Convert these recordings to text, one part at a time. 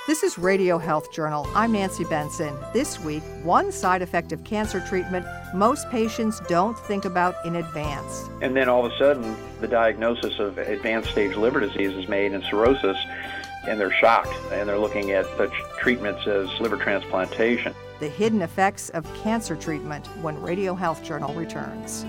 This is Radio Health Journal. I'm Nancy Benson. This week, one side effect of cancer treatment most patients don't think about in advance. And then all of a sudden, the diagnosis of advanced stage liver disease is made and cirrhosis, and they're shocked, and they're looking at such treatments as liver transplantation. The hidden effects of cancer treatment when Radio Health Journal returns.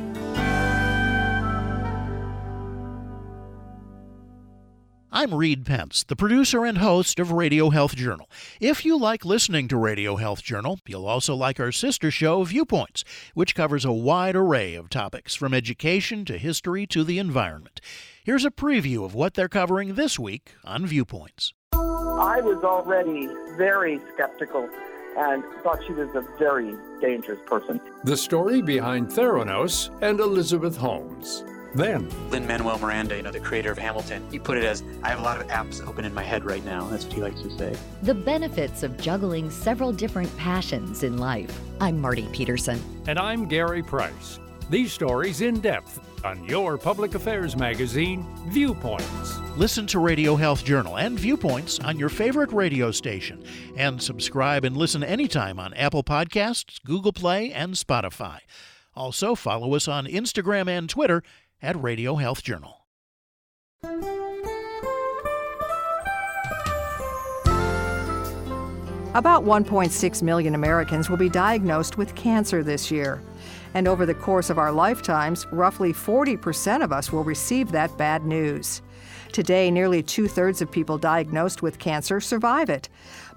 I'm Reed Pence, the producer and host of Radio Health Journal. If you like listening to Radio Health Journal, you'll also like our sister show, Viewpoints, which covers a wide array of topics from education to history to the environment. Here's a preview of what they're covering this week on Viewpoints. I was already very skeptical and thought she was a very dangerous person. The story behind Theranos and Elizabeth Holmes. Then, Lin-Manuel Miranda, the creator of Hamilton, he put it as, I have a lot of apps open in my head right now. That's what he likes to say. The benefits of juggling several different passions in life. I'm Marty Peterson. And I'm Gary Price. These stories in depth on your public affairs magazine, Viewpoints. Listen to Radio Health Journal and Viewpoints on your favorite radio station. And subscribe and listen anytime on Apple Podcasts, Google Play, and Spotify. Also, follow us on Instagram and Twitter at Radio Health Journal. About 1.6 million Americans will be diagnosed with cancer this year. And over the course of our lifetimes, roughly 40% of us will receive that bad news. Today, nearly 2/3 of people diagnosed with cancer survive it.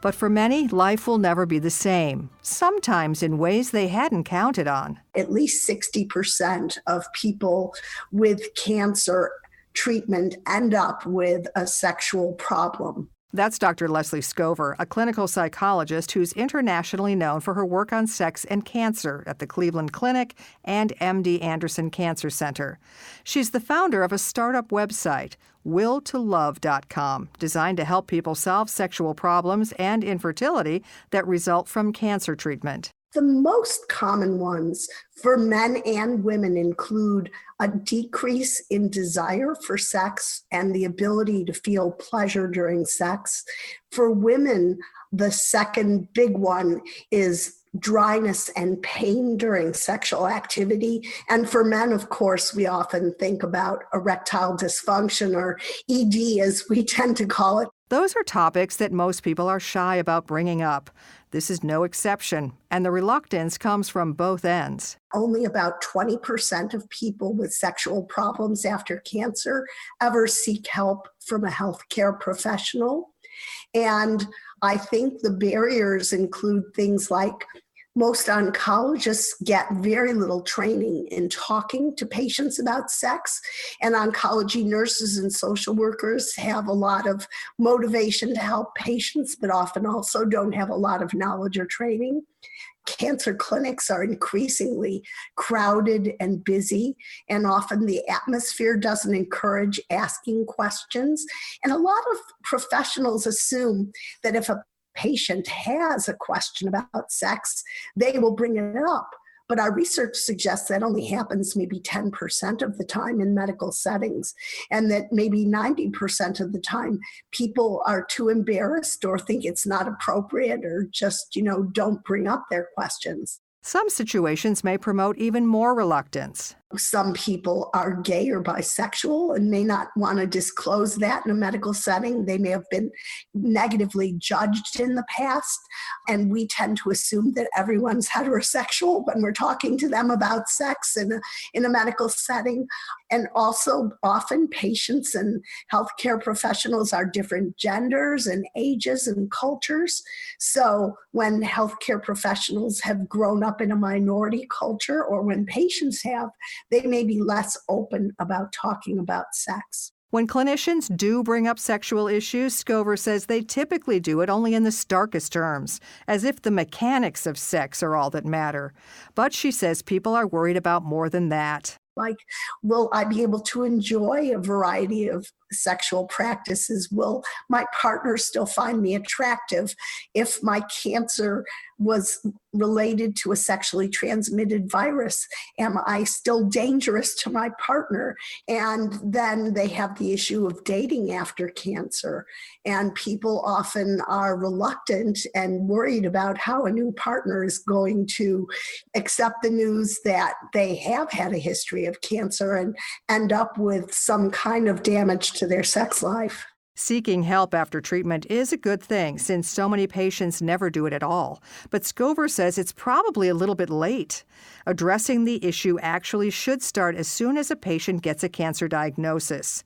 But for many, life will never be the same, sometimes in ways they hadn't counted on. At least 60% of people with cancer treatment end up with a sexual problem. That's Dr. Leslie Scover, a clinical psychologist who's internationally known for her work on sex and cancer at the Cleveland Clinic and MD Anderson Cancer Center. She's the founder of a startup website, willtolove.com, designed to help people solve sexual problems and infertility that result from cancer treatment. The most common ones for men and women include a decrease in desire for sex and the ability to feel pleasure during sex. For women, the second big one is dryness and pain during sexual activity. And for men, of course, we often think about erectile dysfunction, or ED as we tend to call it. Those are topics that most people are shy about bringing up. This is no exception, and the reluctance comes from both ends. Only about 20% of people with sexual problems after cancer ever seek help from a healthcare professional. And I think the barriers include things like most oncologists get very little training in talking to patients about sex, and oncology nurses and social workers have a lot of motivation to help patients, but often also don't have a lot of knowledge or training. Cancer clinics are increasingly crowded and busy, and often the atmosphere doesn't encourage asking questions. And a lot of professionals assume that if a patient has a question about sex, they will bring it up. But our research suggests that only happens maybe 10% of the time in medical settings, and that maybe 90% of the time people are too embarrassed or think it's not appropriate or just, don't bring up their questions. Some situations may promote even more reluctance. Some people are gay or bisexual and may not want to disclose that in a medical setting. They may have been negatively judged in the past, and we tend to assume that everyone's heterosexual when we're talking to them about sex in a medical setting. And also, often patients and healthcare professionals are different genders and ages and cultures. So when healthcare professionals have grown up in a minority culture, or when patients have, they may be less open about talking about sex. When clinicians do bring up sexual issues, Scover says they typically do it only in the starkest terms, as if the mechanics of sex are all that matter. But she says people are worried about more than that. Like, will I be able to enjoy a variety of sexual practices. Will my partner still find me attractive if my cancer was related to a sexually transmitted virus? Am I still dangerous to my partner? And then they have the issue of dating after cancer. And people often are reluctant and worried about how a new partner is going to accept the news that they have had a history of cancer and end up with some kind of damage to their sex life. Seeking help after treatment is a good thing since so many patients never do it at all. But Scover says it's probably a little bit late. Addressing the issue actually should start as soon as a patient gets a cancer diagnosis.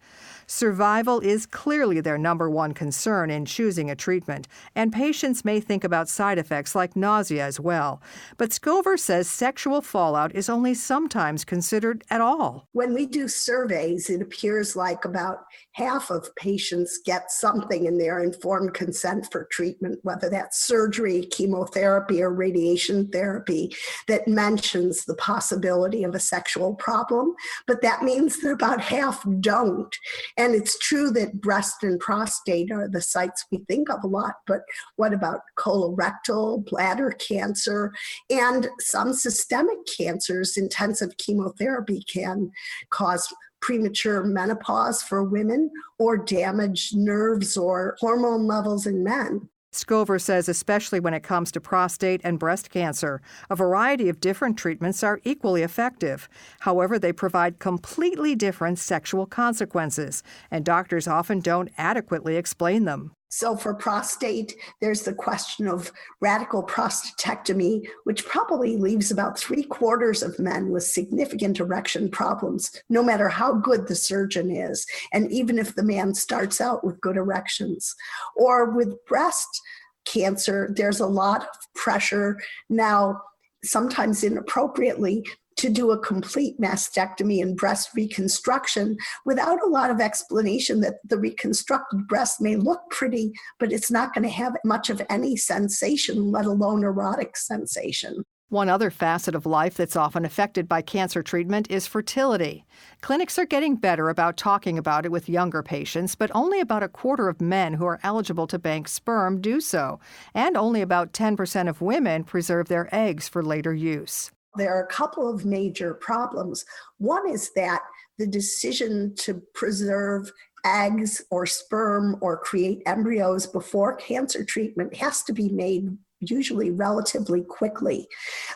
Survival is clearly their number one concern in choosing a treatment, and patients may think about side effects like nausea as well. But Scover says sexual fallout is only sometimes considered at all. When we do surveys, it appears like about half of patients get something in their informed consent for treatment, whether that's surgery, chemotherapy, or radiation therapy, that mentions the possibility of a sexual problem. But that means that about half don't. And it's true that breast and prostate are the sites we think of a lot, but what about colorectal, bladder cancer, and some systemic cancers? Intensive chemotherapy can cause premature menopause for women or damage nerves or hormone levels in men. Scover says especially when it comes to prostate and breast cancer, a variety of different treatments are equally effective. However, they provide completely different sexual consequences, and doctors often don't adequately explain them. So for prostate, there's the question of radical prostatectomy, which probably leaves about 3/4 of men with significant erection problems, no matter how good the surgeon is, and even if the man starts out with good erections. Or with breast cancer, there's a lot of pressure now, sometimes inappropriately, to do a complete mastectomy and breast reconstruction without a lot of explanation that the reconstructed breast may look pretty, but it's not going to have much of any sensation, let alone erotic sensation. One other facet of life that's often affected by cancer treatment is fertility. Clinics are getting better about talking about it with younger patients, but only about 1/4 of men who are eligible to bank sperm do so, and only about 10% of women preserve their eggs for later use. There are a couple of major problems. One is that the decision to preserve eggs or sperm or create embryos before cancer treatment has to be made usually relatively quickly.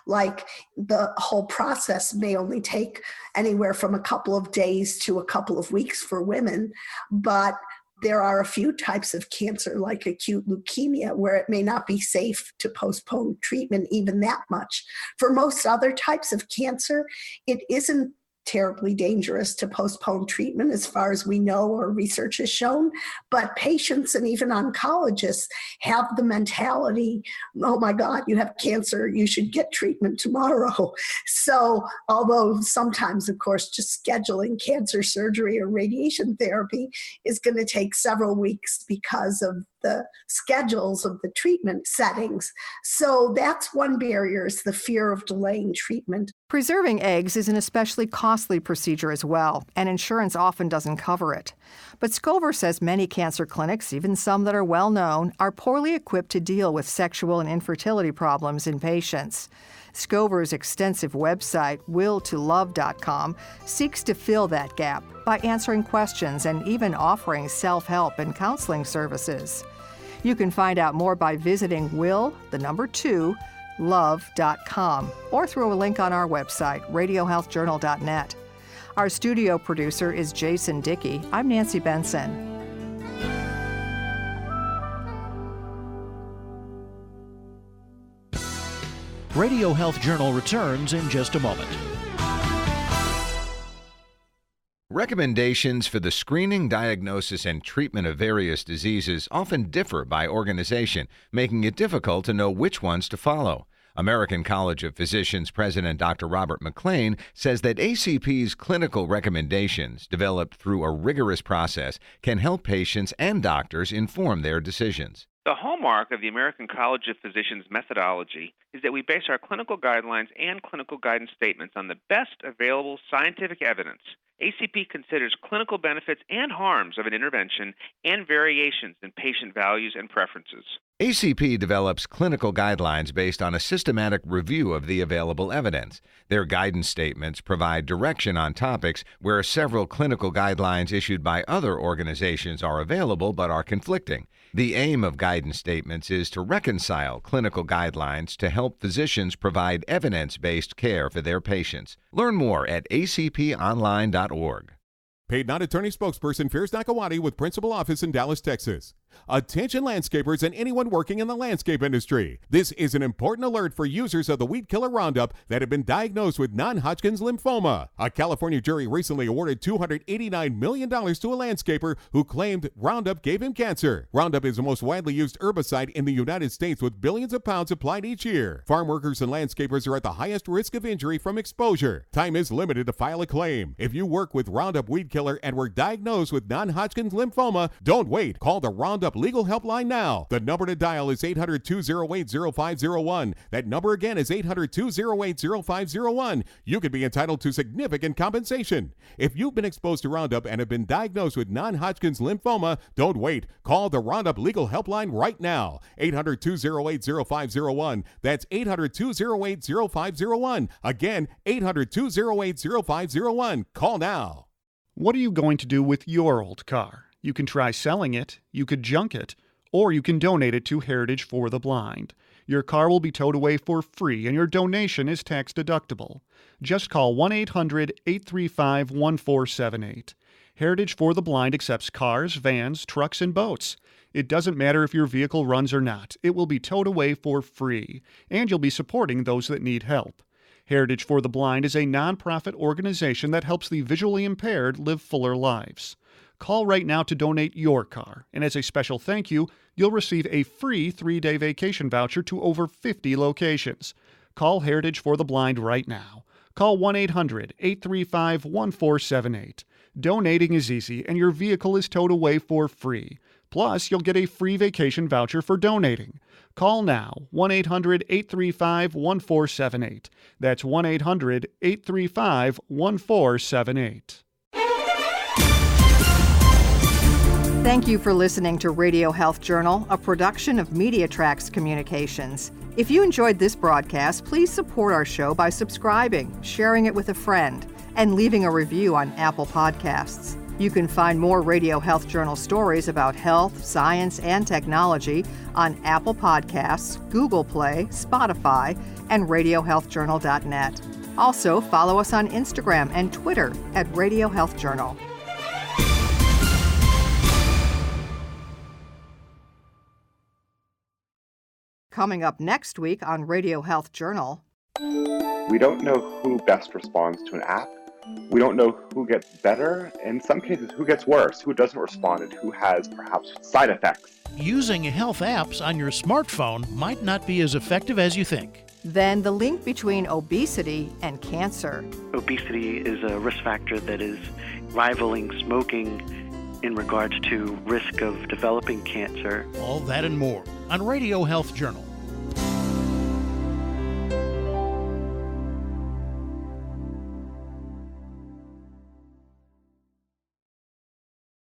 Like the whole process may only take anywhere from a couple of days to a couple of weeks for women, but there are a few types of cancer, like acute leukemia, where it may not be safe to postpone treatment even that much. For most other types of cancer, it isn't terribly dangerous to postpone treatment as far as we know or research has shown, but patients and even oncologists have the mentality, oh my God, you have cancer, you should get treatment tomorrow. So although sometimes, of course, just scheduling cancer surgery or radiation therapy is going to take several weeks because of the schedules of the treatment settings. So that's one barrier, is the fear of delaying treatment. Preserving eggs is an especially costly procedure as well, and insurance often doesn't cover it. But Scover says many cancer clinics, even some that are well known, are poorly equipped to deal with sexual and infertility problems in patients. Scover's extensive website, willtolove.com, seeks to fill that gap by answering questions and even offering self-help and counseling services. You can find out more by visiting love.com or through a link on our website, radiohealthjournal.net. Our studio producer is Jason Dickey. I'm Nancy Benson. Radio Health Journal returns in just a moment. Recommendations for the screening, diagnosis, and treatment of various diseases often differ by organization, making it difficult to know which ones to follow. American College of Physicians President Dr. Robert McLean says that ACP's clinical recommendations, developed through a rigorous process, can help patients and doctors inform their decisions. The hallmark of the American College of Physicians methodology is that we base our clinical guidelines and clinical guidance statements on the best available scientific evidence. ACP considers clinical benefits and harms of an intervention and variations in patient values and preferences. ACP develops clinical guidelines based on a systematic review of the available evidence. Their guidance statements provide direction on topics where several clinical guidelines issued by other organizations are available but are conflicting. The aim of guidance statements is to reconcile clinical guidelines to help physicians provide evidence-based care for their patients. Learn more at acponline.org. Paid non-attorney spokesperson Fierce Nakawati with principal office in Dallas, Texas. Attention landscapers and anyone working in the landscape industry. This is an important alert for users of the weed killer Roundup that have been diagnosed with non-Hodgkin's lymphoma. A California jury recently awarded $289 million to a landscaper who claimed Roundup gave him cancer. Roundup is the most widely used herbicide in the United States with billions of pounds applied each year. Farm workers and landscapers are at the highest risk of injury from exposure. Time is limited to file a claim. If you work with Roundup weed killer and were diagnosed with non-Hodgkin's lymphoma, don't wait. Call the Roundup Legal Helpline now. The number to dial is 800-208-0501. That number again is 800-208-0501. You could be entitled to significant compensation. If you've been exposed to Roundup and have been diagnosed with non-Hodgkin's lymphoma, don't wait. Call the Roundup Legal Helpline right now. 800-208-0501. That's 800-208-0501. Again, 800-208-0501. Call now. What are you going to do with your old car? You can try selling it, you could junk it, or you can donate it to Heritage for the Blind. Your car will be towed away for free and your donation is tax deductible. Just call 1-800-835-1478. Heritage for the Blind accepts cars, vans, trucks, and boats. It doesn't matter if your vehicle runs or not. It will be towed away for free, and you'll be supporting those that need help. Heritage for the Blind is a nonprofit organization that helps the visually impaired live fuller lives. Call right now to donate your car, and as a special thank you, you'll receive a free 3-day vacation voucher to over 50 locations. Call Heritage for the Blind right now. Call 1-800-835-1478. Donating is easy, and your vehicle is towed away for free. Plus, you'll get a free vacation voucher for donating. Call now, 1-800-835-1478. That's 1-800-835-1478. Thank you for listening to Radio Health Journal, a production of MediaTrax Communications. If you enjoyed this broadcast, please support our show by subscribing, sharing it with a friend, and leaving a review on Apple Podcasts. You can find more Radio Health Journal stories about health, science, and technology on Apple Podcasts, Google Play, Spotify, and RadioHealthJournal.net. Also, follow us on Instagram and Twitter at Radio Health Journal. Coming up next week on Radio Health Journal. We don't know who best responds to an app. We don't know who gets better. In some cases, who gets worse, who doesn't respond, and who has perhaps side effects. Using health apps on your smartphone might not be as effective as you think. Then the link between obesity and cancer. Obesity is a risk factor that is rivaling smoking in regards to risk of developing cancer. All that and more on Radio Health Journal.